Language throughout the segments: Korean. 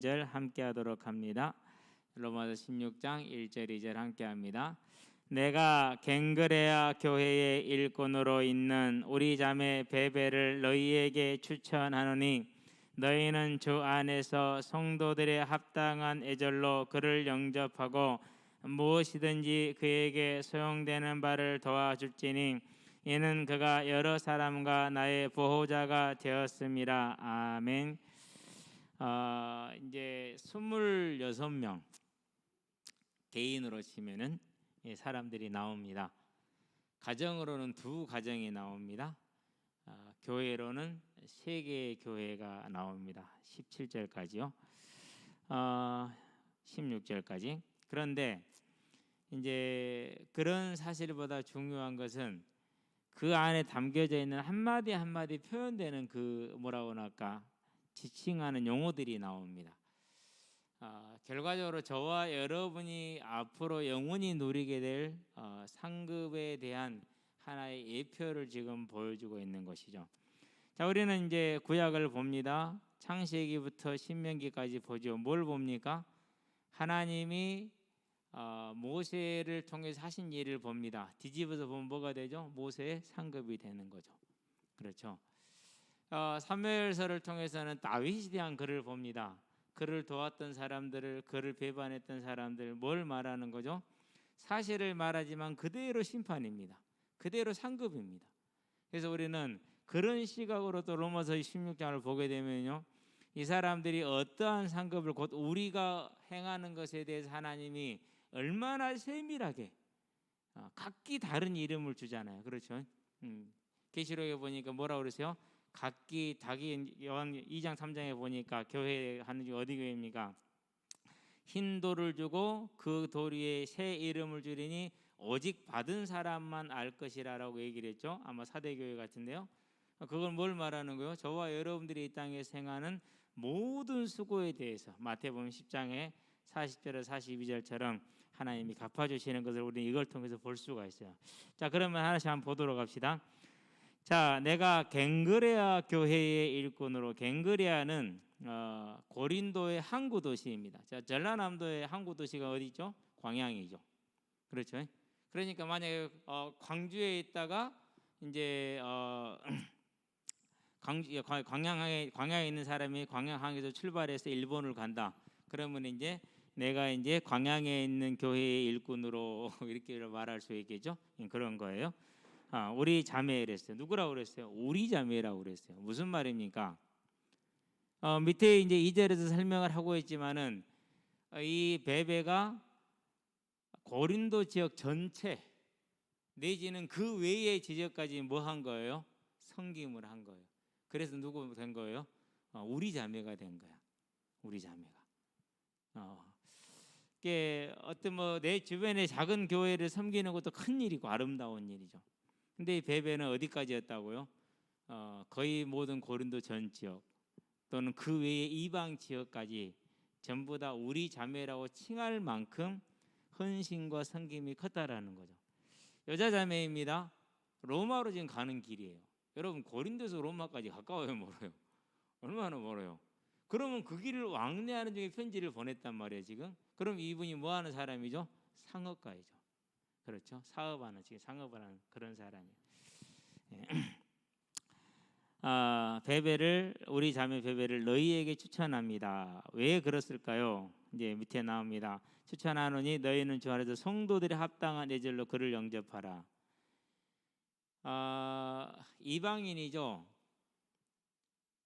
절 함께 하도록 합니다. 로마서 16장 1절 2절 함께 합니다. 내가 갱그레아 교회의 일꾼으로 있는 우리 자매 베베를 너희에게 추천하노니 너희는 주 안에서 성도들의 합당한 애절로 그를 영접하고 무엇이든지 그에게 소용되는 바를 도와줄지니 이는 그가 여러 사람과 나의 보호자가 되었음이라. 아멘. 이제 26명 개인으로 치면은 사람들이 나옵니다. 가정으로는 두 가정이 나옵니다. 교회로는 3개의 교회가 나옵니다. 17절까지요. 16절까지. 그런데 이제 그런 사실보다 중요한 것은 그 안에 담겨져 있는 한마디 한마디 표현되는 그 뭐라고 할까 지칭하는 용어들이 나옵니다. 결과적으로 저와 여러분이 앞으로 영원히 누리게 될 상급에 대한 하나의 예표를 지금 보여주고 있는 것이죠. 자, 우리는 이제 구약을 봅니다. 창세기부터 신명기까지 보죠. 뭘 봅니까? 하나님이 모세를 통해서 하신 일을 봅니다. 뒤집어서 보면 뭐가 되죠? 모세의 상급이 되는 거죠. 그렇죠. 사무엘서를 통해서는 다윗에 대한 글을 봅니다. 그를 도왔던 사람들을, 그를 배반했던 사람들, 뭘 말하는 거죠? 사실을 말하지만 그대로 심판입니다. 그대로 상급입니다. 그래서 우리는 그런 시각으로 또 로마서 16장을 보게 되면요, 이 사람들이 어떠한 상급을 곧 우리가 행하는 것에 대해서 하나님이 얼마나 세밀하게 각기 다른 이름을 주잖아요. 그렇죠? 계시록에 보니까 뭐라고 그러세요? 각기 자기 요한 2장 3장에 보니까 교회 하는 게 어디 교회입니까? 흰 돌을 주고 그 돌 위에 새 이름을 주리니 오직 받은 사람만 알 것이라라고 얘기를 했죠. 아마 사대교회 같은데요. 그건 뭘 말하는 거예요? 저와 여러분들이 이 땅에서 행하는 모든 수고에 대해서 마태복음 10장에 40절에서 42절처럼 하나님이 갚아주시는 것을 우리는 이걸 통해서 볼 수가 있어요. 자, 그러면 하나씩 한번 보도록 합시다. 자, 내가 갱그레아 교회의 일꾼으로, 갱그레아는 고린도의 항구 도시입니다. 자, 전라남도의 항구 도시가 어디죠? 광양이죠. 그렇죠? 그러니까 만약에 광주에 있다가 이제 광양에 있는 사람이 광양항에서 출발해서 일본을 간다. 그러면 이제 내가 이제 광양에 있는 교회의 일꾼으로 이렇게 말할 수 있겠죠? 그런 거예요. 우리 자매 그랬어요. 누구라고 그랬어요? 우리 자매라고 그랬어요. 무슨 말입니까? 밑에 이제 2절에서 설명을 하고 있지만은 이 베베가 고린도 지역 전체 내지는 그 외의 지역까지 뭐 한 거예요? 섬김을 한 거예요. 그래서 누구 된 거예요? 우리 자매가 된 거야. 우리 자매가. 어떤 뭐 내 주변의 작은 교회를 섬기는 것도 큰 일이고 아름다운 일이죠. 근데 이 베베는 어디까지였다고요? 거의 모든 고린도 전 지역 또는 그 외의 이방 지역까지 전부 다 우리 자매라고 칭할 만큼 헌신과 섬김이 컸다라는 거죠. 여자 자매입니다. 로마로 지금 가는 길이에요. 여러분, 고린도에서 로마까지 가까워요, 멀어요? 얼마나 멀어요? 그러면 그 길을 왕래하는 중에 편지를 보냈단 말이에요, 지금. 그럼 이분이 뭐 하는 사람이죠? 상업가이죠. 그렇죠? 사업하는, 지금 상업을 하는 그런 사람이에요. 베베를, 우리 자매 베베를 너희에게 추천합니다. 왜 그랬을까요? 이제 밑에 나옵니다. 추천하노니 너희는 주 안에서 성도들의 합당한 예절로 그를 영접하라. 이방인이죠.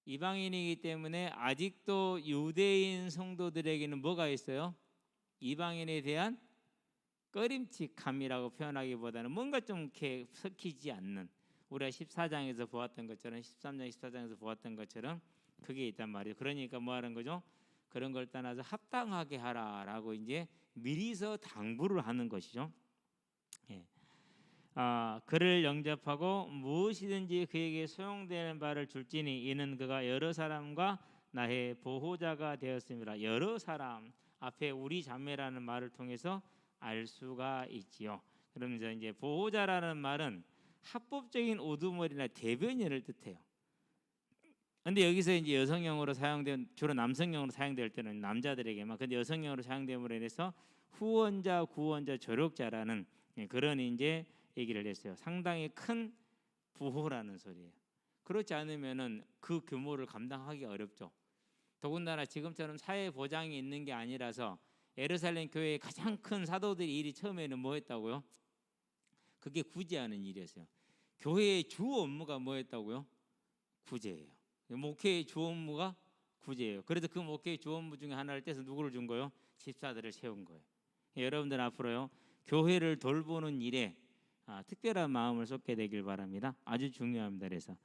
이방인이기 때문에 아직도 유대인 성도들에게는 뭐가 있어요? 이방인에 대한 꺼림칙함이라고 표현하기보다는 뭔가 좀 이렇게 섞이지 않는, 우리가 14장에서 보았던 것처럼, 13장 14장에서 보았던 것처럼 그게 있단 말이에요. 그러니까 뭐 하는 거죠? 그런 걸 떠나서 합당하게 하라라고 이제 미리서 당부를 하는 것이죠. 예. 그를 영접하고 무엇이든지 그에게 소용되는 바를 줄지니 이는 그가 여러 사람과 나의 보호자가 되었습니다. 여러 사람 앞에 우리 자매라는 말을 통해서 알 수가 있지요. 그러면서 이제 보호자라는 말은 합법적인 우두머리나 대변인을 뜻해요. 근데 여기서 이제 여성용으로 사용된, 주로 남성용으로 사용될 때는 남자들에게만, 근데 여성용으로 사용됨으로 인해서 후원자, 구원자, 조력자라는 그런 이제 얘기를 했어요. 상당히 큰 부호라는 소리예요. 그렇지 않으면은 그 규모를 감당하기 어렵죠. 더군다나 지금처럼 사회 보장이 있는 게 아니라서 예루살렘 교회의 가장 큰 사도들이 일이 처음에는 뭐였다고요? 그게 구제하는 일이었어요. 교회의 주 업무가 뭐였다고요? 구제예요. 목회의 주 업무가 구제예요. 그래서 그 목회의 주 업무 중에 하나를 떼서 누구를 준 거예요? 집사들을 세운 거예요. 여러분들 앞으로요, 교회를 돌보는 일에 특별한 마음을 쏟게 되길 바랍니다. 아주 중요합니다. 그래서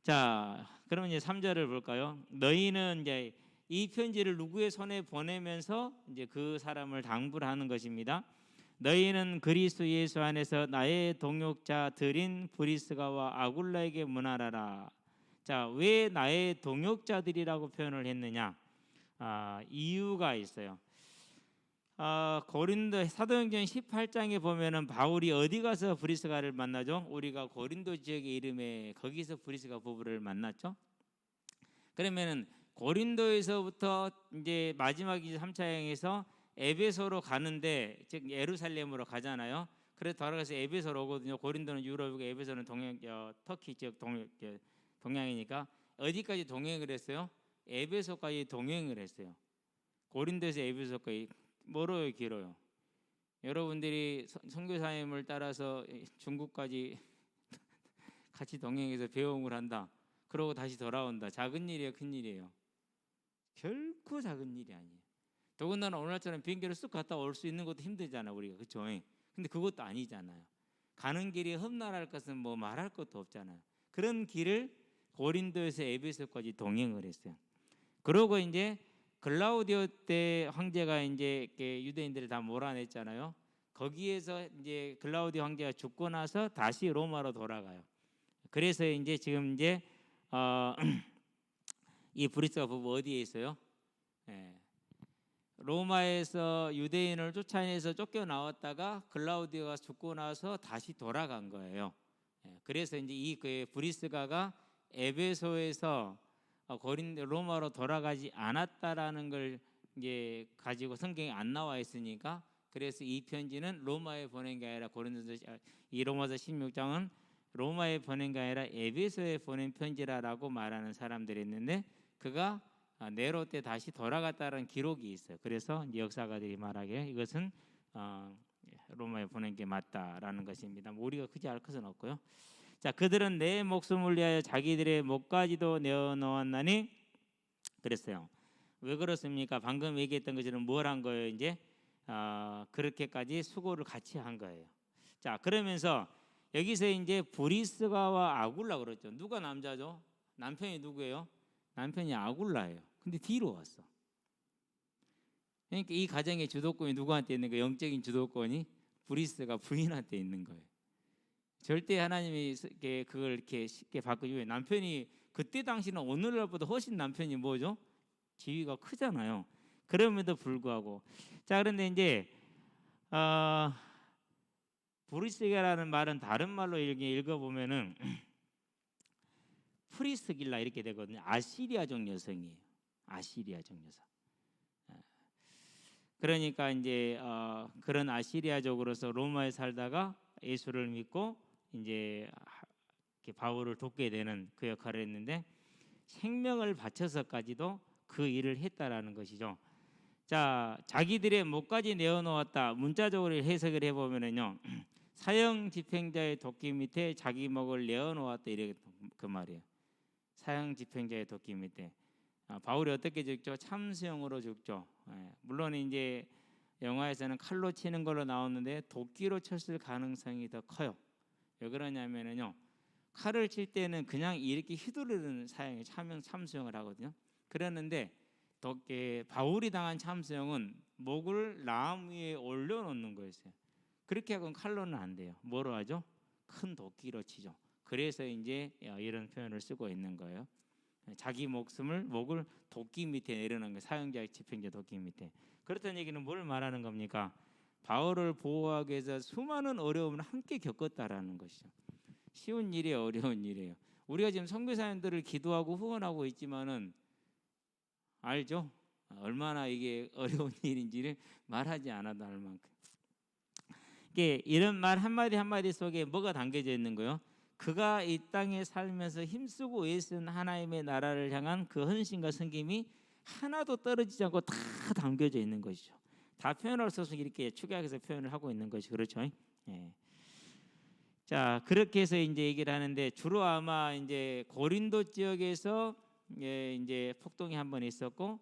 자, 그러면 이제 3절을 볼까요? 너희는 이제 이 편지를 누구의 손에 보내면서 이제 그 사람을 당부를 하는 것입니다. 너희는 그리스도 예수 안에서 나의 동역자들인 브리스가와 아굴라에게 문하라라. 자, 왜 나의 동역자들이라고 표현을 했느냐? 이유가 있어요. 고린도 사도행전 18장에 보면은 바울이 어디 가서 브리스가를 만나죠? 우리가 고린도 지역의 이름에 거기서 브리스가 부부를 만났죠. 그러면은 고린도에서부터 이제 마지막 3차 여행에서 에베소로 가는데, 즉 예루살렘으로 가잖아요. 그래서 돌아가서 에베소로 오거든요. 고린도는 유럽이고 에베소는 터키 지역 동양이니까 어디까지 동행을 했어요? 에베소까지 동행을 했어요. 고린도에서 에베소까지 멀어요, 길어요? 여러분들이 선교사님을 따라서 중국까지 같이 동행해서 배웅을 한다. 그러고 다시 돌아온다. 작은 일이에요, 큰 일이에요? 결코 작은 일이 아니에요. 더군다나 오늘처럼 비행기로 쑥 갔다 올 수 있는 것도 힘들잖아요, 우리가. 그렇죠? 근데 그것도 아니잖아요. 가는 길이 험난할 것은 뭐 말할 것도 없잖아요. 그런 길을 고린도에서 에베소까지 동행을 했어요. 그러고 이제 글라우디오 때 황제가 이제 유대인들을 다 몰아냈잖아요. 거기에서 이제 글라우디오 황제가 죽고 나서 다시 로마로 돌아가요. 그래서 이제 지금 이제 이 브리스가 부부 어디에 있어요? 로마에서 유대인을 쫓아내서 쫓겨 나왔다가 글라우디오가 죽고 나서 다시 돌아간 거예요. 그래서 이제 이 브리스가가 에베소에서 로마로 돌아가지 않았다라는 걸 이제 가지고 성경에 안 나와 있으니까, 그래서 이 편지는 로마에 보낸 게 아니라 이 로마서 16장은 로마에 보낸 게 아니라 에베소에 보낸 편지라라고 말하는 사람들이 있는데, 그가 네로 때 다시 돌아갔다는 기록이 있어요. 그래서 역사가들이 말하기에 이것은 로마에 보낸 게 맞다라는 것입니다. 우리가 굳이 알 것은 없고요. 자, 그들은 내 목숨을 위하여 자기들의 목까지도 내어놓았나니 그랬어요. 왜 그렇습니까? 방금 얘기했던 것처럼 뭘 한 거예요? 이제 그렇게까지 수고를 같이 한 거예요. 자, 그러면서 여기서 이제 브리스가와 아굴라 그랬죠. 누가 남자죠? 남편이 누구예요? 남편이 아굴라예요. 근데 뒤로 왔어. 그러니까 이 가정의 주도권이 누구한테 있는 거예요? 영적인 주도권이 브리스가 부인한테 있는 거예요. 절대 하나님이 그걸 이렇게 쉽게 바꾸지. 남편이 그때 당시는 오늘날보다 훨씬 남편이 뭐죠? 지위가 크잖아요. 그럼에도 불구하고, 자, 그런데 이제 브리스가라는 말은 다른 말로 읽어보면은 프리스길라 이렇게 되거든요. 아시리아족 여성이에요. 아시리아족 여성. 그러니까 이제 그런 아시리아족으로서 로마에 살다가 예수를 믿고 이제 바울을 돕게 되는 그 역할을 했는데, 생명을 바쳐서까지도 그 일을 했다라는 것이죠. 자, 자기들의 목까지 내어놓았다. 문자적으로 해석을 해보면은요, 사형 집행자의 도끼 밑에 자기 목을 내어놓았다, 이렇게 그 말이에요. 사형 집행자의 도끼 밑에. 바울이 어떻게 죽죠? 참수형으로 죽죠. 물론 이제 영화에서는 칼로 치는 걸로 나오는데 도끼로 쳤을 가능성이 더 커요. 왜 그러냐면은요, 칼을 칠 때는 그냥 이렇게 휘두르는 사형에 참수형을 하거든요. 그러는데 바울이 당한 참수형은 목을 나무 위에 올려놓는 거였어요. 그렇게 하고는 칼로는 안 돼요. 뭐로 하죠? 큰 도끼로 치죠. 그래서 이제 이런 표현을 쓰고 있는 거예요. 자기 목을 도끼 밑에 내려놓은 거예요. 사형자 집행자 도끼 밑에. 그렇다는 얘기는 뭘 말하는 겁니까? 바울을 보호하기 위해서 수많은 어려움을 함께 겪었다라는 것이죠. 쉬운 일이 어려운 일이에요. 우리가 지금 선교사님들을 기도하고 후원하고 있지만은 알죠? 얼마나 이게 어려운 일인지를 말하지 않아도 알 만큼. 이게 이런 말 한마디 한마디 속에 뭐가 담겨져 있는 거요? 그가 이 땅에 살면서 힘쓰고 애쓴 하나님의 나라를 향한 그 헌신과 섬김이 하나도 떨어지지 않고 다 담겨져 있는 것이죠. 다 표현할 수 없이 이렇게 축약해서 표현을 하고 있는 것이 그렇죠. 예. 자, 그렇게 해서 이제 얘기를 하는데 주로 아마 이제 고린도 지역에서 이제 폭동이 한 번 있었고,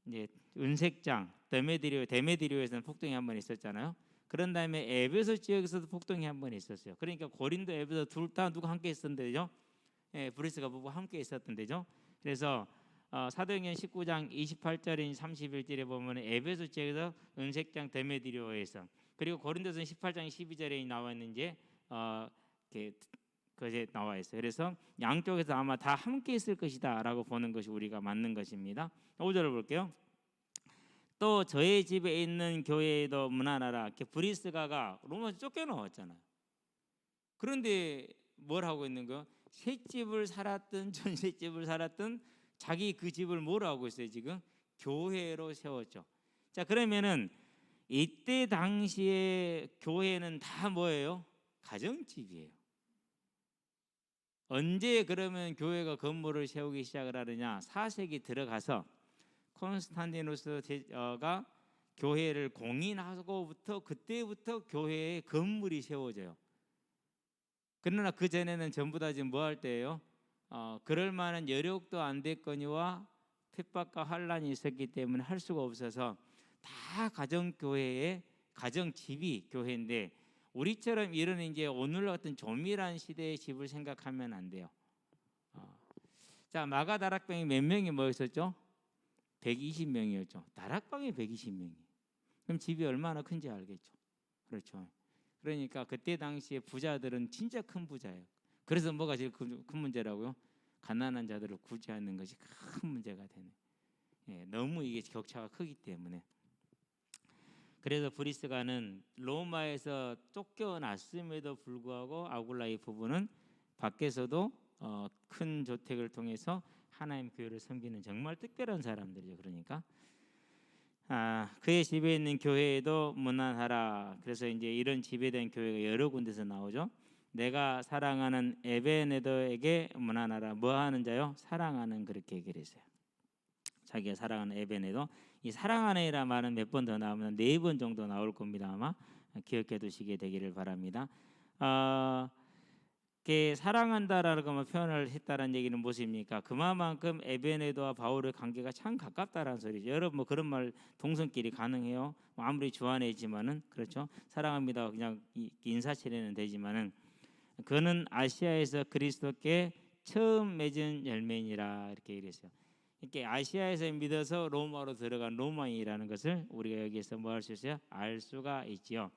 이제 은색장 데메드리오에서는 폭동이 한 번 있었잖아요. 그런 다음에 에베소 지역에서도 폭동이 한 번 있었어요. 그러니까 고린도, 에베소 둘 다 누구 함께 있었는데죠? 예, 브리스가 부부 함께 있었던 데죠. 그래서 사도행전 19장 28절인 31절에 보면 에베소 지역에서 은색장 데메드리오에서, 그리고 고린도서는 18장 12절에 나와 있는지 그게 나와 있어요. 그래서 양쪽에서 아마 다 함께 있을 것이다라고 보는 것이 우리가 맞는 것입니다. 5절을 볼게요. 또 저의 집에 있는 교회에도 문안하라. 브리스가가 로마에서 쫓겨나왔잖아요. 그런데 뭘 하고 있는 거예요? 셋집을 살았든 전셋집을 살았든 자기 그 집을 뭘 하고 있어요? 지금 교회로 세웠죠. 자, 그러면은 이때 당시에 교회는 다 뭐예요? 가정집이에요. 언제 그러면 교회가 건물을 세우기 시작을 하느냐? 4세기 들어가서 콘스탄티누스가 교회를 공인하고부터 그때부터 교회에 건물이 세워져요. 그러나 그 전에는 전부 다 지금 뭐 할 때예요? 그럴 만한 여력도 안 됐거니와 핍박과 환란이 있었기 때문에 할 수가 없어서 다 가정교회의 가정집이 교회인데, 우리처럼 이런 이제 오늘 같은 조밀한 시대의 집을 생각하면 안 돼요. 자, 마가 다락방에 몇 명이 모였었죠? 120명이었죠. 다락방에 120명이. 그럼 집이 얼마나 큰지 알겠죠. 그렇죠. 그러니까 그때 당시에 부자들은 진짜 큰 부자예요. 그래서 뭐가 제일 큰 문제라고요? 가난한 자들을 구제하는 것이 큰 문제가 되네. 예, 너무 이게 격차가 크기 때문에. 그래서 브리스가는 로마에서 쫓겨났음에도 불구하고 아굴라의 부부는 밖에서도 큰 조택을 통해서 하나님 교회를 섬기는 정말 특별한 사람들이죠. 그러니까 그의 집에 있는 교회에도 문안하라. 그래서 이제 이런 지배된 교회가 여러 군데서 나오죠. 내가 사랑하는 에베네더에게 문안하라. 뭐 하는 자요? 사랑하는, 그렇게 얘기를 했어요. 자기가 사랑하는 에베네도. 이 사랑하는이라 말은 몇 번 더 나오면 4번 정도 나올 겁니다. 아마 기억해 두시게 되기를 바랍니다. 사랑한다라고 표현을 했다는 얘기는 무엇입니까? 그만큼 에베네도와 바울의 관계가 참 가깝다라는 소리죠. 여러분 뭐 그런 말 동성끼리 가능해요? 아무리 좋아내지만은, 그렇죠? 사랑합니다 그냥 인사치레는 되지만은, 그는 아시아에서 그리스도께 처음 맺은 열매니라, 이렇게 얘기했어요. 이렇게 아시아에서 믿어서 로마로 들어간 로마인이라는 것을 우리가 여기에서 뭐 할 수 있어요? 알 수가 있지요.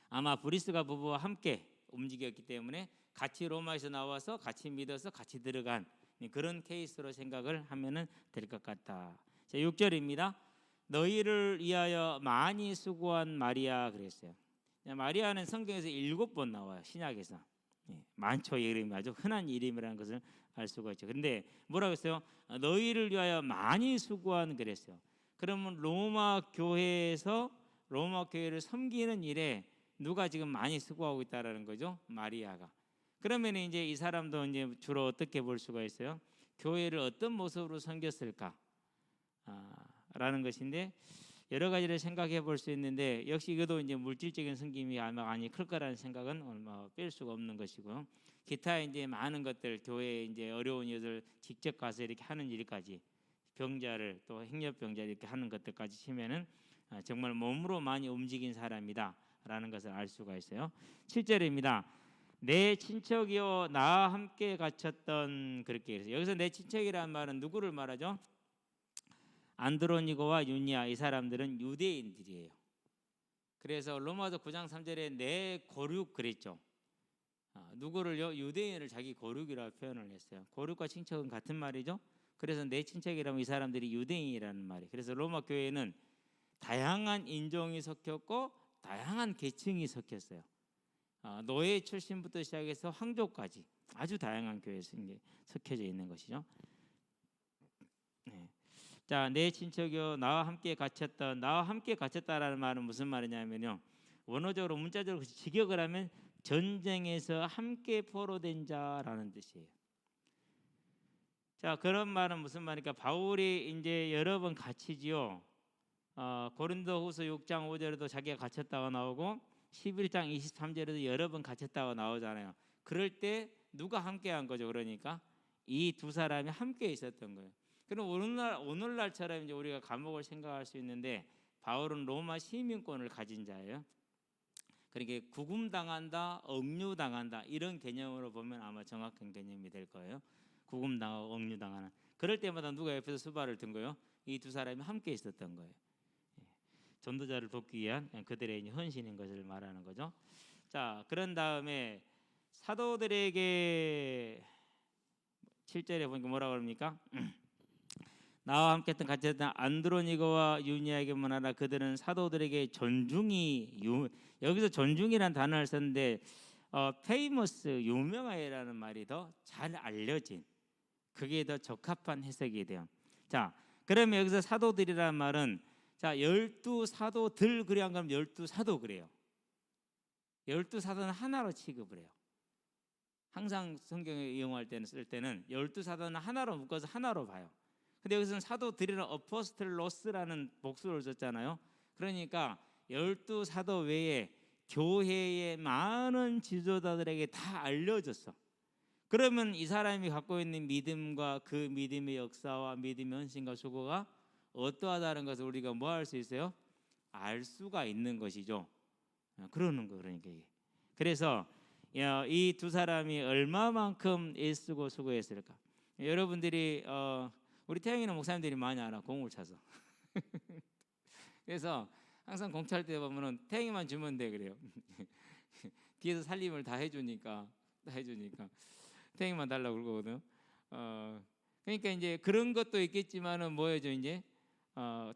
아마 브리스가 부부와 함께 움직였기 때문에 같이 로마에서 나와서 같이 믿어서 같이 들어간 그런 케이스로 생각을 하면은 될 것 같다. 자, 6절입니다. 너희를 위하여 많이 수고한 마리아, 그랬어요. 마리아는 성경에서 7번 나와요. 신약에서. 많죠. 이름이 아주 흔한 이름이라는 것을 알 수가 있죠. 그런데 뭐라고 했어요? 너희를 위하여 많이 수고한, 그랬어요. 그러면 로마 교회에서 로마 교회를 섬기는 일에 누가 지금 많이 수고하고 있다라는 거죠? 마리아가. 그러면 이제 이 사람도 이제 주로 어떻게 볼 수가 있어요? 교회를 어떤 모습으로 섬겼을까? 라는 것인데, 여러 가지를 생각해 볼 수 있는데, 역시 이것도 이제 물질적인 섬김이 아마 많이 클 거라는 생각은 뺄 수가 없는 것이고요. 기타 이제 많은 것들, 교회에 이제 어려운 일을 직접 가서 이렇게 하는 일까지, 병자를 또 행렬병자를 이렇게 하는 것들까지 치면은 정말 몸으로 많이 움직인 사람이다라는 것을 알 수가 있어요. 7절입니다. 내 친척이요 나와 함께 갇혔던, 그렇게 해서 여기서 내 친척이라는 말은 누구를 말하죠? 안드로니고와 유니아, 이 사람들은 유대인들이에요. 그래서 로마서 9장 3절에 내 고륙 그랬죠. 누구를요? 유대인을 자기 고륙이라고 표현을 했어요. 고륙과 친척은 같은 말이죠. 그래서 내 친척이라면 이 사람들이 유대인이라는 말이에요. 그래서 로마 교회는 다양한 인종이 섞였고 다양한 계층이 섞였어요. 노예 출신부터 시작해서 황족까지. 아주 다양한 교회에 섞여져 있는 것이죠. 네. 자, 내 친척이요 나와 함께 갇혔던, 나와 함께 갇혔다라는 말은 무슨 말이냐면요, 원어적으로 문자적으로 직역을 하면 전쟁에서 함께 포로된 자라는 뜻이에요. 자, 그런 말은 무슨 말입니까? 바울이 이제 여러 번 갇히지요. 고린도후서 6장 5절에도 자기가 갇혔다고 나오고 11장 23절에도 여러 번 갇혔다고 나오잖아요. 그럴 때 누가 함께한 거죠? 그러니까 이 두 사람이 함께 있었던 거예요. 그럼 오늘날처럼 이제 우리가 감옥을 생각할 수 있는데, 바울은 로마 시민권을 가진 자예요. 그러니까 구금당한다, 억류당한다 이런 개념으로 보면 아마 정확한 개념이 될 거예요. 구금당하고 억류당하는. 그럴 때마다 누가 옆에서 수발을 든 거예요? 이 두 사람이 함께 있었던 거예요. 전도자를 돕기 위한 그들의 헌신인 것을 말하는 거죠. 자, 그런 다음에 사도들에게 7절에 보니까 뭐라고 합니까? 나와 함께 했던 같이 했던 안드로니고와 유니아에게 문하라. 그들은 사도들에게 여기서 존중이라는 단어를 썼는데 famous, 유명하다라는 말이 더 잘 알려진, 그게 더 적합한 해석이 돼요. 자, 그러면 여기서 사도들이라는 말은, 자, 12사도들 그래 안 그러면 12사도 그래요. 12사도는 하나로 취급을 해요. 항상 성경에 이용할 때는, 쓸 때는 12사도는 하나로 묶어서 하나로 봐요. 근데 여기서는 사도들이라는 어포스텔로스라는 복수를 썼잖아요. 그러니까 12사도 외에 교회의 많은 지도자들에게 다 알려졌어. 그러면 이 사람이 갖고 있는 믿음과 그 믿음의 역사와 믿음의 헌신과 수고가 어떠하다는 것을 우리가 뭐 할 수 있어요? 알 수가 있는 것이죠. 그러는 거. 그러니까 그래서 이 두 사람이 얼마만큼 애쓰고 수고했을까? 여러분들이 우리 태영이는 목사님들이 많이 알아, 공을 차서. 그래서 항상 공 찰 때 보면은 태영이만 주면 돼 그래요. 뒤에서 살림을 다 해주니까 태영이만 달라고 그러거든요. 그러니까 이제 그런 것도 있겠지만은 뭐예요, 이제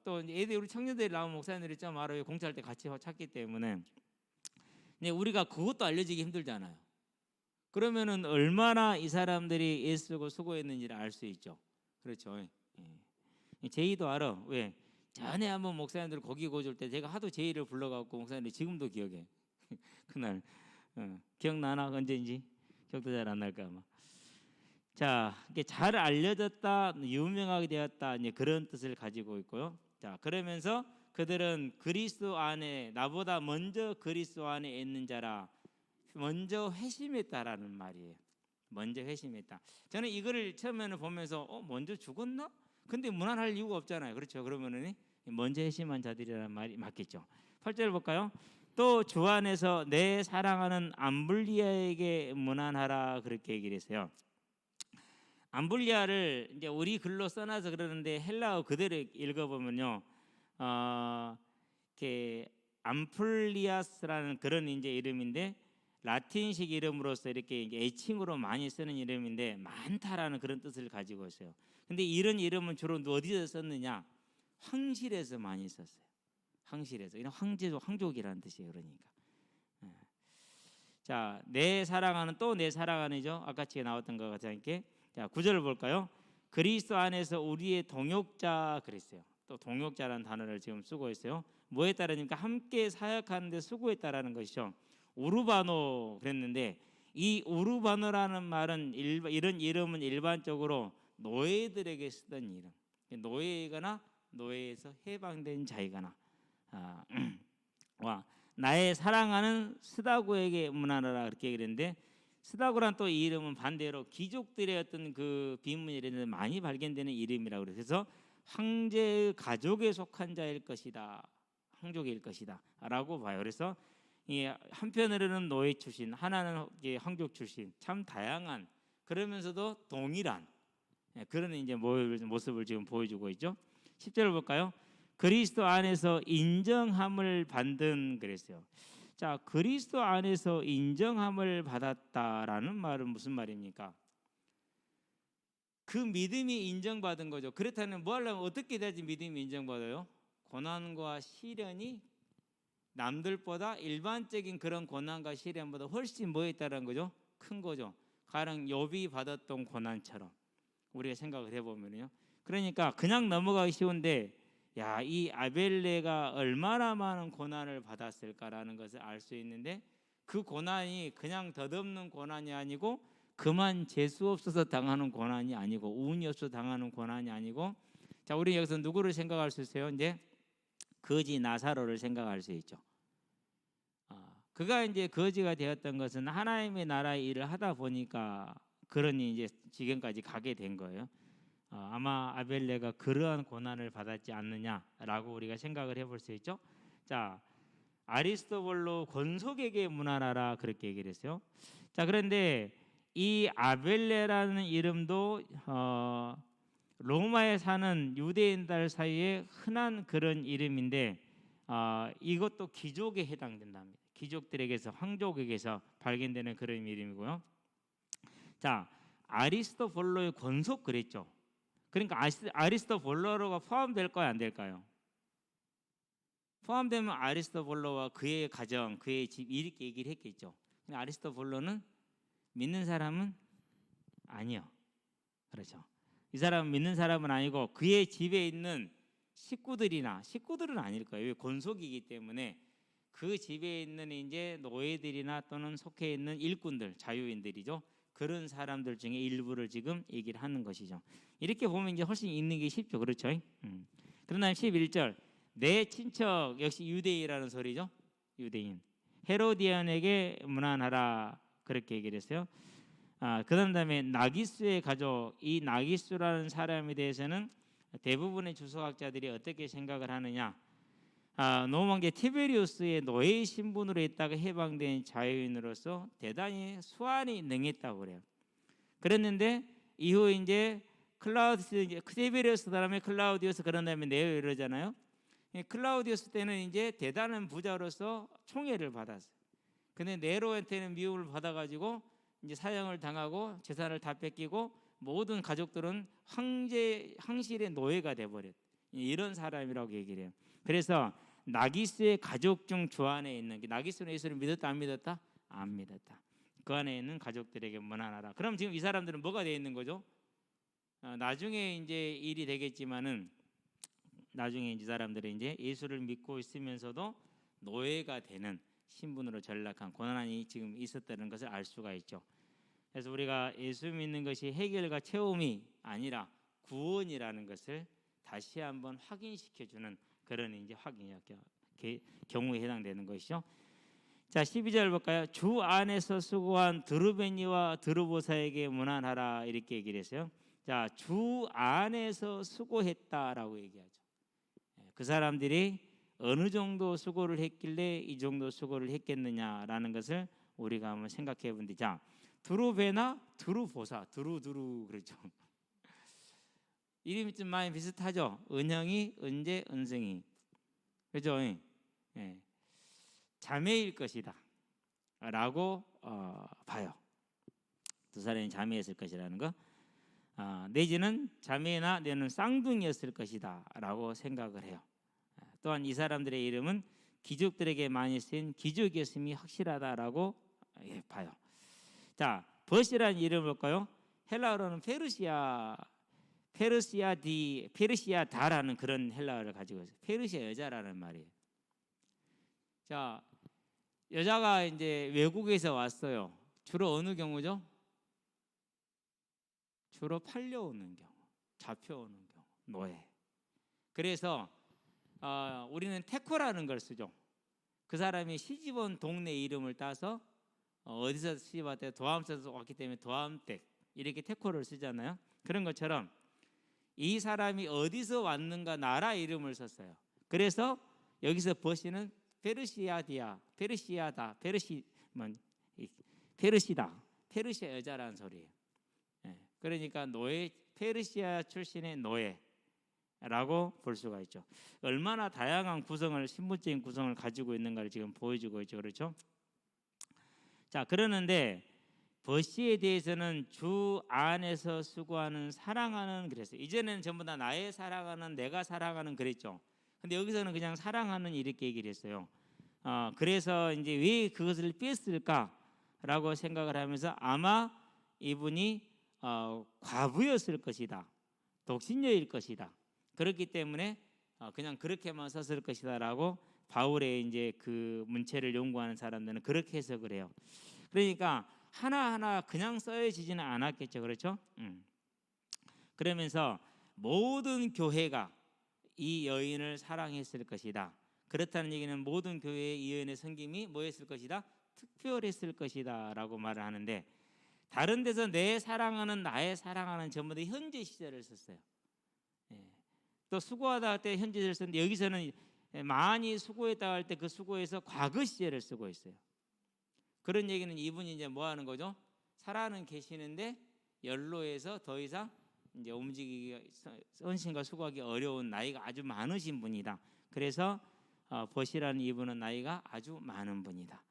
또 애들, 우리 청년들이 나온 목사님들이 좀 알아요. 공차할 때 같이 찾기 때문에. 근데 우리가 그것도 알려지기 힘들잖아요. 그러면은 얼마나 이 사람들이 애쓰고 수고했는지를 알 수 있죠. 그렇죠. 제이도 알아. 왜? 전에 한번 목사님들 고기 구워줄 때 제가 하도 제이를 불러갖고 목사님들이 지금도 기억해. 그날 기억나나? 언제인지 기억도 잘 안 날까 아마. 자, 이게 잘 알려졌다, 유명하게 되었다, 이제 그런 뜻을 가지고 있고요. 자, 그러면서 그들은 그리스도 안에, 나보다 먼저 그리스도 안에 있는 자라, 먼저 회심했다라는 말이에요. 먼저 회심했다. 저는 이거를 처음에는 보면서 먼저 죽었나? 근데 무난할 이유가 없잖아요. 그렇죠? 그러면은 먼저 회심한 자들이라는 말이 맞겠죠. 8절 볼까요? 또 주 안에서 내 사랑하는 암블리아에게 문안하라, 그렇게 얘기를 했어요. 암블리아를 이제 우리 글로 써놔서 그러는데 헬라어 그대로 읽어보면요, 이렇게 암플리아스라는 그런 이제 이름인데, 라틴식 이름으로서 이렇게 애칭으로 많이 쓰는 이름인데 많다라는 그런 뜻을 가지고 있어요. 근데 이런 이름은 주로 어디서 썼느냐? 황실에서 많이 썼어요. 황실에서. 이런 황족이라는 뜻이에요. 그러니까. 자, 내 사랑하는, 또 내 사랑하는이죠. 아까 지금 나왔던 것 같으니까. 자, 9절을 볼까요? 그리스도 안에서 우리의 동역자 그랬어요. 또 동역자라는 단어를 지금 쓰고 있어요. 뭐에 따르니까 함께 사역하는 데 수고했다라는 것이죠. 우르바노 그랬는데, 이 우르바노라는 말은 이런 이름은 일반적으로 노예들에게 쓰던 이름. 노예이거나 노예에서 해방된 자이거나 와, 나의 사랑하는 스다고에게 문안하라, 그렇게 그랬는데, 스다고란 또 이 이름은 반대로 귀족들의 어떤 그 비문이라는 많이 발견되는 이름이라고 그래서 황제의 가족에 속한 자일 것이다, 황족일 것이다 라고 봐요. 그래서 한편으로는 노예 출신, 하나는 황족 출신, 참 다양한, 그러면서도 동일한 그런 이제 모습을 지금 보여주고 있죠. 10절을 볼까요? 그리스도 안에서 인정함을 받은 그랬어요. 자, 그리스도 안에서 인정함을 받았다라는 말은 무슨 말입니까? 그 믿음이 인정받은 거죠. 그렇다면 뭐 하려면 어떻게 돼야지 믿음이 인정받아요? 고난과 시련이 남들보다, 일반적인 그런 고난과 시련보다 훨씬 뭐 있다는 거죠? 큰 거죠. 가령 욥이 받았던 고난처럼 우리가 생각을 해보면요. 그러니까 그냥 넘어가기 쉬운데 야, 이 아벨레가 얼마나 많은 고난을 받았을까라는 것을 알 수 있는데 그 고난이 그냥 덧없는 고난이 아니고 그만 재수 없어서 당하는 고난이 아니고 운이 없어서 당하는 고난이 아니고 자, 우리 여기서 누구를 생각할 수 있어요? 이제 거지 나사로를 생각할 수 있죠. 그가 이제 거지가 되었던 것은 하나님의 나라의 일을 하다 보니까 그러니 이제 지금까지 가게 된 거예요. 아마 아벨레가 그러한 고난을 받았지 않느냐라고 우리가 생각을 해볼 수 있죠. 자, 아리스토블로 권속에게 문안하라 그렇게 얘기를 했어요. 자, 그런데 이 아벨레라는 이름도 로마에 사는 유대인들 사이에 흔한 그런 이름인데 이것도 귀족에 해당된답니다. 귀족들에게서 황족에게서 발견되는 그런 이름이고요. 자, 아리스토블로의 권속 그랬죠. 그러니까 아리스토블로가 포함될까요, 안 될까요? 포함되면 아리스토블로와 그의 가정, 그의 집 이렇게 얘기를 했겠죠. 근데 아리스토블로는 믿는 사람은 아니요. 그렇죠. 이 사람은 믿는 사람은 아니고 그의 집에 있는 식구들은 아닐 거예요. 왜 권속이기 때문에 그 집에 있는 이제 노예들이나 또는 속해 있는 일꾼들, 자유인들이죠. 그런 사람들 중에 일부를 지금 얘기를 하는 것이죠. 이렇게 보면 이제 훨씬 읽는 게 쉽죠. 그렇죠? 그러나 11절 내 친척 역시 유대인이라는 소리죠. 유대인 헤로디안에게 문안하라 그렇게 얘기를 했어요. 그 다음에 나기수의 가족 이 나기수라는 사람에 대해서는 대부분의 주석학자들이 어떻게 생각을 하느냐 노망계 티베리우스의 노예 신분으로 있다가 해방된 자유인으로서 대단히 수완이 능했다고 그래요. 그랬는데 이후 이제 티베리우스 다음에 클라우디우스 그런 다음에 네로 이러잖아요. 클라우디우스 때는 이제 대단한 부자로서 총애를 받았어요. 근데 네로한테는 미움을 받아가지고 이제 사형을 당하고 재산을 다 뺏기고 모든 가족들은 황실의 노예가 돼버렸. 이런 사람이라고 얘기를 해요. 그래서 나기스의 가족 중 주 안에 있는 나기스는 예수를 믿었다 안 믿었다? 안 믿었다. 그 안에 있는 가족들에게 문안하라. 그럼 지금 이 사람들은 뭐가 되어 있는 거죠? 나중에 이제 일이 되겠지만은 나중에 이 사람들이 이제 예수를 믿고 있으면서도 노예가 되는 신분으로 전락한 고난이 지금 있었다는 것을 알 수가 있죠. 그래서 우리가 예수 믿는 것이 해결과 체험이 아니라 구원이라는 것을 다시 한번 확인시켜주는 그런 이제 경우에 해당되는 것이죠. 자, 12절 볼까요? 주 안에서 수고한 드루베니와 드루보사에게 문안하라 이렇게 얘기를 했어요. 자, 주 안에서 수고했다라고 얘기하죠. 그 사람들이 어느 정도 수고를 했길래 이 정도 수고를 했겠느냐라는 것을 우리가 한번 생각해 본데, 자, 드루베나 드루보사, 두루 그렇죠. 이름이 좀 많이 비슷하죠. 은영이, 은재, 은승이, 그죠? 예. 자매일 것이다라고 봐요. 두 사람이 자매였을 것이라는 거. 내지는 자매나 내는 쌍둥이였을 것이다라고 생각을 해요. 또한 이 사람들의 이름은 귀족들에게 많이 쓰인 귀족이었음이 확실하다라고 봐요. 자, 벗이라는 이름을 볼까요? 헬라어로는 페르시아다라는 그런 헬라어를 가지고 있어요. 페르시아 여자라는 말이에요. 자, 여자가 이제 외국에서 왔어요. 주로 어느 경우죠? 주로 팔려오는 경우, 잡혀오는 경우, 노예. 그래서 우리는 테코라는 걸 쓰죠. 그 사람이 시집온 동네 이름을 따서 어디서 시집왔대 도함에서 왔기 때문에 도함댁 이렇게 테코를 쓰잖아요. 그런 것처럼 이 사람이 어디서 왔는가 나라 이름을 썼어요. 그래서 여기서 버시는 페르시아 여자라는 소리예요. 그러니까 노예, 페르시아 출신의 노예라고 볼 수가 있죠. 얼마나 다양한 구성을, 신분적인 구성을 가지고 있는가를 지금 보여주고 있죠. 그렇죠? 자, 그러는데 버시에 대해서는 주 안에서 수고하는 사랑하는 그랬어요. 이전에는 전부 다 나의 사랑하는, 내가 사랑하는 그랬죠. 근데 여기서는 그냥 사랑하는 이렇게 얘기를 했어요. 그래서 이제 왜 그것을 뺐을까라고 생각을 하면서 아마 이분이 과부였을 것이다, 독신녀일 것이다. 그렇기 때문에 그냥 그렇게만 썼을 것이다라고 바울의 이제 그 문체를 연구하는 사람들은 그렇게 해석을 해요. 그러니까 하나하나 그냥 써여지지는 않았겠죠, 그렇죠? 그러면서 모든 교회가 이 여인을 사랑했을 것이다. 그렇다는 얘기는 모든 교회의 이 여인의 섬김이 뭐였을 것이다? 특별했을 것이다라고 말을 하는데, 다른 데서 내 사랑하는, 나의 사랑하는 전부 다 현재 시제를 썼어요. 또 수고하다 할 때 현재 시제를 썼는데, 여기서는 많이 수고했다 할 때 그 수고에서 과거 시제를 쓰고 있어요. 그런 얘기는 이분이 이제 뭐 하는 거죠? 살아는 계시는데 연로해서 더 이상 이제 움직이기, 헌신과 수고하기 어려운 나이가 아주 많으신 분이다. 그래서 버시라는 이분은 나이가 아주 많은 분이다.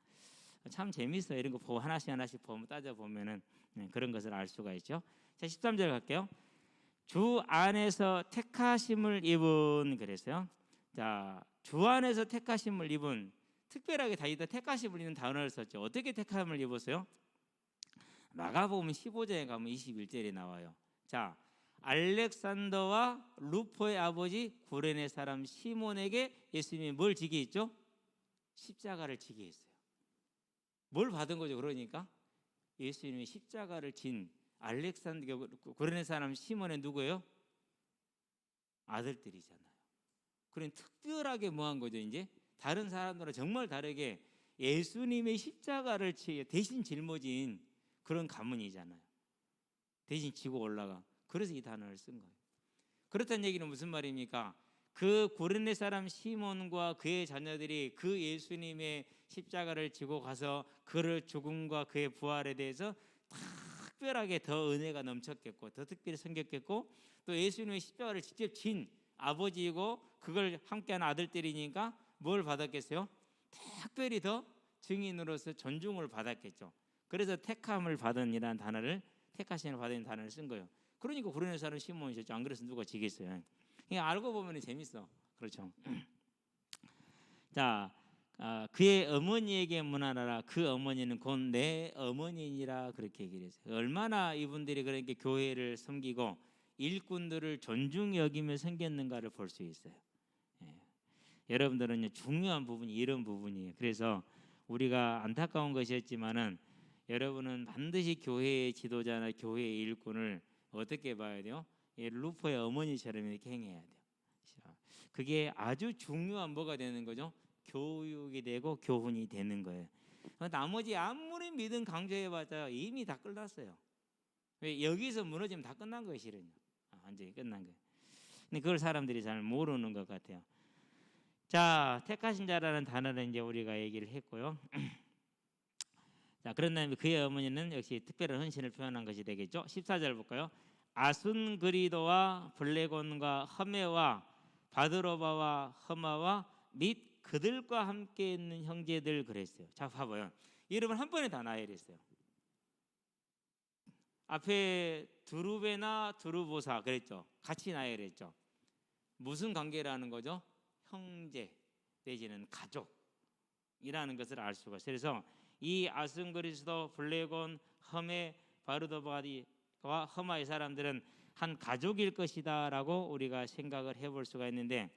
참 재밌어요. 이런 거 보고 하나씩 보면 따져 보면은 그런 것을 알 수가 있죠. 자, 13절 갈게요. 주 안에서 택하심을 입은, 그랬어요. 자, 주 안에서 택하심을 입은, 특별하게 다윗이 택하심을 입는 단어를 썼죠. 어떻게 택함을 입었어요? 마가복음 15장에 가면 21절에 나와요. 자, 알렉산더와 루포의 아버지 구레네 사람 시몬에게 예수님이 뭘 지게 했죠? 십자가를 지게 했어요. 뭘 받은 거죠? 그러니까 예수님이 십자가를 진 알렉산더 구레네 사람 시몬의 누구예요? 아들들이잖아요. 그런 특별하게 뭐 한 거죠? 이제 다른 사람들은 정말 다르게 예수님의 십자가를 대신 짊어진 그런 가문이잖아요. 대신 지고 올라가. 그래서 이 단어를 쓴 거예요. 그렇다는 얘기는 무슨 말입니까? 그 구레네 사람 시몬과 그의 자녀들이 그 예수님의 십자가를 지고 가서 그를 죽음과 그의 부활에 대해서 특별하게 더 은혜가 넘쳤겠고, 더 특별히 섬겼겠고, 또 예수님의 십자가를 직접 진 아버지이고 그걸 함께한 아들들이니까 뭘 받았겠어요? 특별히 더 증인으로서 존중을 받았겠죠. 그래서 택함을 받은이라는 단어를, 택하심을 받은 단어를 쓴 거예요. 그러니까 구레네 사람 시몬이셨죠. 안 그래서 누가 지겠어요. 그냥 알고 보면 재밌어. 그렇죠. 자, 그의 어머니에게 문안하라. 그 어머니는 곧 내 어머니니라, 그렇게 얘기를 했어요. 얼마나 이분들이 그렇게 교회를 섬기고 일꾼들을 존중 여기며 섬겼는가를 볼 수 있어요. 여러분들은 중요한 부분이 이런 부분이에요. 그래서 우리가 안타까운 것이었지만은 여러분은 반드시 교회의 지도자나 교회의 일꾼을 어떻게 봐야 돼요? 루포의 어머니처럼 이렇게 행해야 돼요. 그게 아주 중요한 뭐가 되는 거죠? 교육이 되고 교훈이 되는 거예요. 나머지 아무리 믿음 강조해봤자 이미 다 끝났어요. 왜? 여기서 무너지면 다 끝난 거예요, 실은요. 완전히 끝난 거예요. 근데 그걸 사람들이 잘 모르는 것 같아요. 자, 택하신 자라는 단어는 이제 우리가 얘기를 했고요. 자, 그런 다음에 그의 어머니는 역시 특별한 헌신을 표현한 것이 되겠죠. 14절 볼까요? 아순그리도와 블레곤과 허메와 바드로바와 허마와 및 그들과 함께 있는 형제들, 그랬어요. 자, 봐봐요. 이름을 한 번에 다 나열했어요 앞에 두루베나 두루보사 그랬죠. 같이 나열했죠. 무슨 관계라는 거죠? 형제 내지는 가족이라는 것을 알 수가 있어요. 그래서 이 아순그리스도, 블레곤, 허메, 바르도바와 허마의 사람들은 한 가족일 것이다라고 우리가 생각을 해볼 수가 있는데,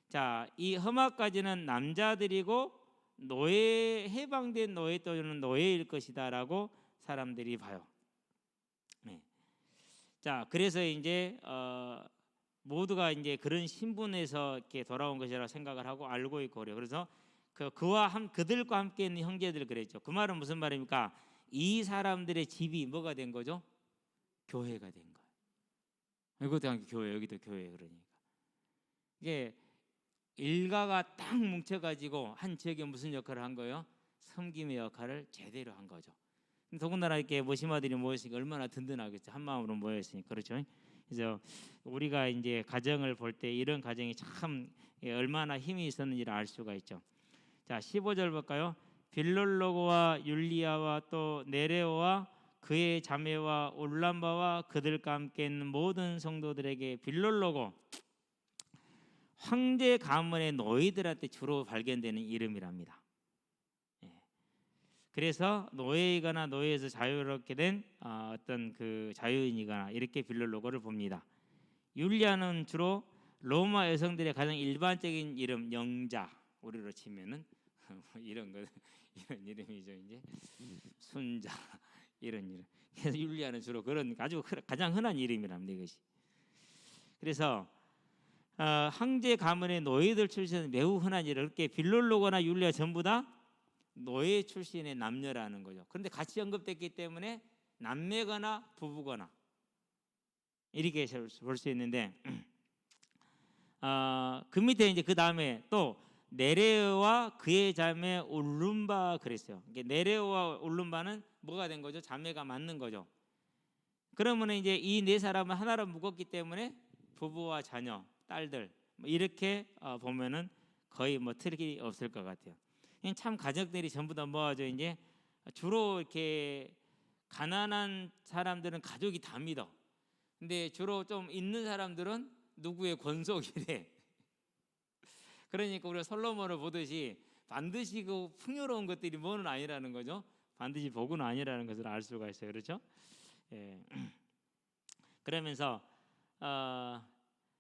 자, 이 허마까지는 남자들이고 노예, 해방된 노예 또는 노예일 것이다라고 사람들이 봐요. 네. 자, 그래서 이제 모두가 이제 그런 신분에서 이렇게 돌아온 것이라고 생각을 하고 알고 있고 그래요. 그래서 그들과 함께 있는 형제들, 그랬죠. 그 말은 무슨 말입니까? 이 사람들의 집이 뭐가 된 거죠? 교회가 된 거예요. 이것도 교회, 여기도 교회. 그러니까 이게 일가가 딱 뭉쳐가지고 한 지역에 무슨 역할을 한 거예요? 섬김의 역할을 제대로 한 거죠. 더군다나 이렇게 모시마들이 모였으니까 얼마나 든든하겠죠. 한 마음으로 모였으니까. 그렇죠. 그래서 우리가 이제 가정을 볼 때 이런 가정이 참 얼마나 힘이 있었는지를 알 수가 있죠. 자, 15절 볼까요? 빌롤로고와 율리아와 또 네레오와 그의 자매와 올람바와 그들과 함께 있는 모든 성도들에게. 빌롤로고, 황제 가문의 노예들한테 주로 발견되는 이름이랍니다. 그래서 노예이거나 노예에서 자유롭게 된 어떤 그 자유인이거나 이렇게 빌럴로고를 봅니다. 율리아는 주로 로마 여성들의 가장 일반적인 이름, 영자, 우리로 치면은 뭐 이런 거 이런 이름이죠. 이제 순자 이런 이름. 그래서 율리아는 주로 그런 아주 가장 흔한 이름이랍니다. 이것이. 그래서 황제 가문의 노예들 출신은 매우 흔한 일을, 그렇게 빌롤로거나 율리아 전부 다 노예 출신의 남녀라는 거죠. 그런데 같이 언급됐기 때문에 남매거나 부부거나 이렇게 볼 수 있는데, 그 밑에 이제 그 다음에 또 네레오와 그의 자매 울룸바 그랬어요. 네레오와 울룸바는 뭐가 된 거죠? 자매가 맞는 거죠. 그러면 이제 이 네 사람은 하나로 묶었기 때문에 부부와 자녀, 딸들 뭐 이렇게 보면은 거의 뭐 틀이 없을 것 같아요. 참 가족들이 전부 다 모아져 이제 주로 이렇게 가난한 사람들은 가족이 다 믿어. 근데 주로 좀 있는 사람들은 누구의 권속이래. 그러니까 우리가 솔로몬을 보듯이 반드시 그 풍요로운 것들이 뭐는 아니라는 거죠. 반드시 복은 아니라는 것을 알 수가 있어요. 그렇죠? 예. 그러면서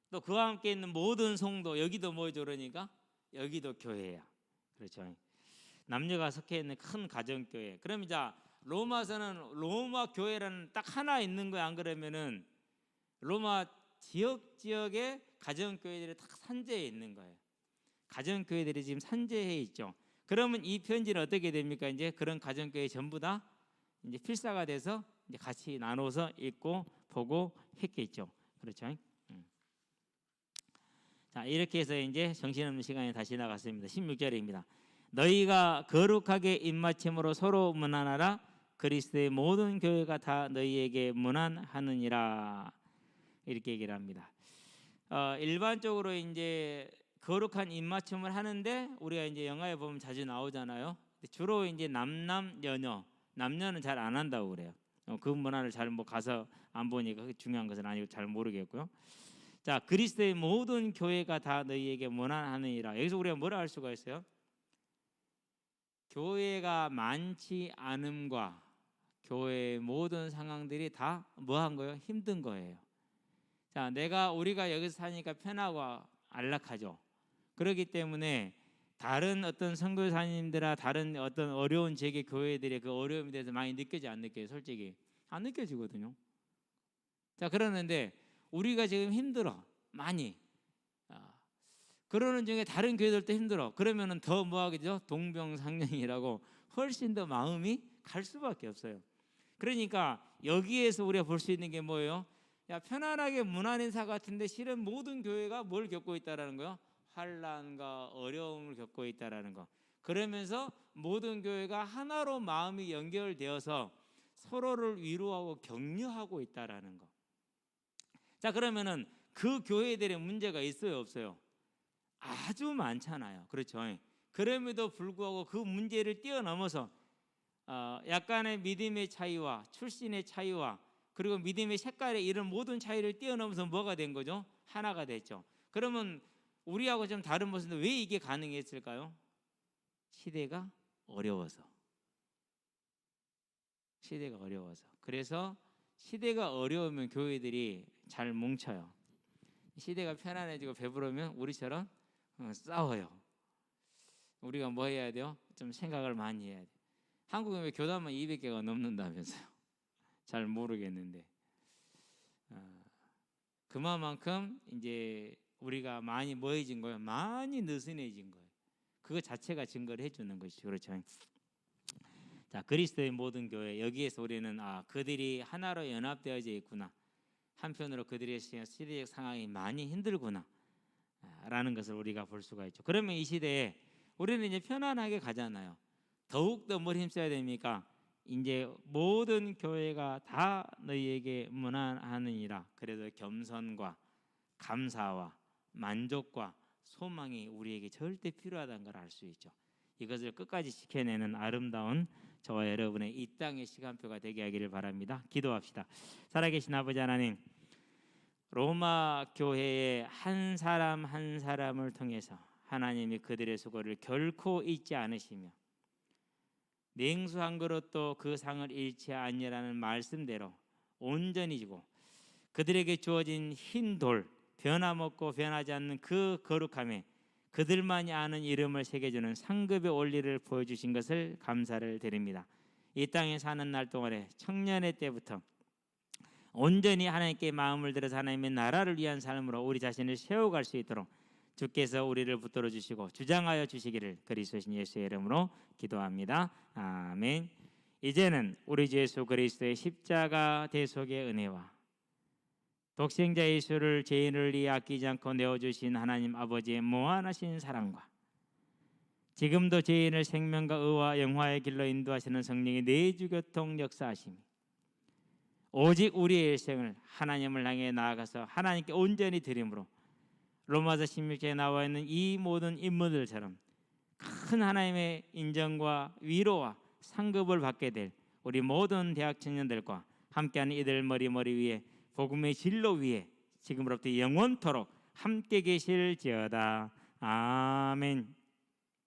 또 그와 함께 있는 모든 성도, 여기도 뭐죠? 그러니까 여기도 교회야. 그렇죠? 남녀가 속해 있는 큰 가정교회. 그럼 이제 로마서는 로마 교회라는 딱 하나 있는 거야. 안 그러면은 로마 지역에 가정교회들이 딱 산재해 있는 거예요. 가정교회들이 지금 산재해 있죠. 그러면 이 편지는 어떻게 됩니까? 이제 그런 가정교회 전부 다 이제 필사가 돼서 이제 같이 나눠서 읽고 보고 했겠죠. 그렇죠? 자, 이렇게 해서 이제 정신없는 시간이 다시 나갔습니다. 16절입니다. 너희가 거룩하게 입맞춤으로 서로 문안하라. 그리스도의 모든 교회가 다 너희에게 문안하느니라. 이렇게 얘기를 합니다. 일반적으로 이제 거룩한 입맞춤을 하는데 우리가 이제 영화에 보면 자주 나오잖아요. 주로 이제 남녀, 남녀는 잘 안 한다고 그래요. 그 문화를 잘 뭐 가서 안 보니까 중요한 것은 아니고 잘 모르겠고요. 자, 그리스도의 모든 교회가 다 너희에게 문안하느니라. 여기서 우리가 뭐라 할 수가 있어요? 교회가 많지 않음과 교회의 모든 상황들이 다 뭐 한 거예요? 힘든 거예요. 자, 우리가 여기서 사니까 편하고 안락하죠. 그렇기 때문에 다른 어떤 선교사님들아 다른 어떤 어려운 지역의 교회들의 그 어려움에 대해서 많이 느껴지 안 느껴요? 솔직히 안 느껴지거든요. 자, 그러는데 우리가 지금 힘들어 많이. 그러는 중에 다른 교회들도 힘들어. 그러면은 더 뭐하겠죠? 동병상련이라고 훨씬 더 마음이 갈 수밖에 없어요. 그러니까 여기에서 우리가 볼 수 있는 게 뭐예요? 야, 편안하게 문안인사 같은데 실은 모든 교회가 뭘 겪고 있다라는 거요? 환난과 어려움을 겪고 있다라는 거. 그러면서 모든 교회가 하나로 마음이 연결되어서 서로를 위로하고 격려하고 있다라는 거. 자, 그러면은 그 교회들의 문제가 있어요, 없어요? 아주 많잖아요. 그렇죠? 그럼에도 불구하고 그 문제를 뛰어넘어서 약간의 믿음의 차이와 출신의 차이와 그리고 믿음의 색깔의 이런 모든 차이를 뛰어넘어서 뭐가 된 거죠? 하나가 됐죠. 그러면 우리하고 좀 다른 모습인데 왜 이게 가능했을까요? 시대가 어려워서. 시대가 어려워서. 그래서 시대가 어려우면 교회들이 잘 뭉쳐요. 시대가 편안해지고 배부르면 우리처럼 싸워요. 우리가 뭐 해야 돼요? 좀 생각을 많이 해야 돼요. 한국은 왜 교단만 200개가 넘는다면서요? 잘 모르겠는데 그만큼 이제 우리가 많이 뭐해진 거예요? 많이 느슨해진 거예요. 그거 자체가 증거를 해주는 것이죠. 그렇죠? 자, 그리스도의 모든 교회, 여기에서 우리는 그들이 하나로 연합되어져 있구나. 한편으로 그들의 시대적 상황이 많이 힘들구나 라는 것을 우리가 볼 수가 있죠. 그러면 이 시대에 우리는 이제 편안하게 가잖아요. 더욱더 뭘 힘써야 됩니까? 이제 모든 교회가 다 너희에게 문안하느니라. 그래도 겸손과 감사와 만족과 소망이 우리에게 절대 필요하다는 걸 알 수 있죠. 이것을 끝까지 지켜내는 아름다운 저와 여러분의 이 땅의 시간표가 되게 하기를 바랍니다. 기도합시다. 살아계신 아버지 하나님, 로마 교회의 한 사람 한 사람을 통해서 하나님이 그들의 수고를 결코 잊지 않으시며 냉수 한 그릇도 그 상을 잃지 아니라는 말씀대로 온전히 주고 그들에게 주어진 흰 돌, 변함없고 변하지 않는 그 거룩함에 그들만이 아는 이름을 새겨주는 상급의 원리를 보여주신 것을 감사를 드립니다. 이 땅에 사는 날 동안에 청년의 때부터 온전히 하나님께 마음을 들여서 하나님의 나라를 위한 삶으로 우리 자신을 세워갈 수 있도록 주께서 우리를 붙들어 주시고 주장하여 주시기를 그리스도신 예수의 이름으로 기도합니다. 아멘. 이제는 우리 주 예수 그리스도의 십자가 대속의 은혜와 독생자 예수를 죄인을 위해 아끼지 않고 내어주신 하나님 아버지의 무한하신 사랑과 지금도 죄인을 생명과 의와 영화의 길로 인도하시는 성령의 내주교통 역사하심이 오직 우리의 일생을 하나님을 향해 나아가서 하나님께 온전히 드림으로 로마서 16장에 나와 있는 이 모든 인물들처럼 큰 하나님의 인정과 위로와 상급을 받게 될 우리 모든 대학 청년들과 함께하는 이들 머리 위에 복음의 진로 위에 지금으로부터 영원토록 함께 계실지어다. 아멘.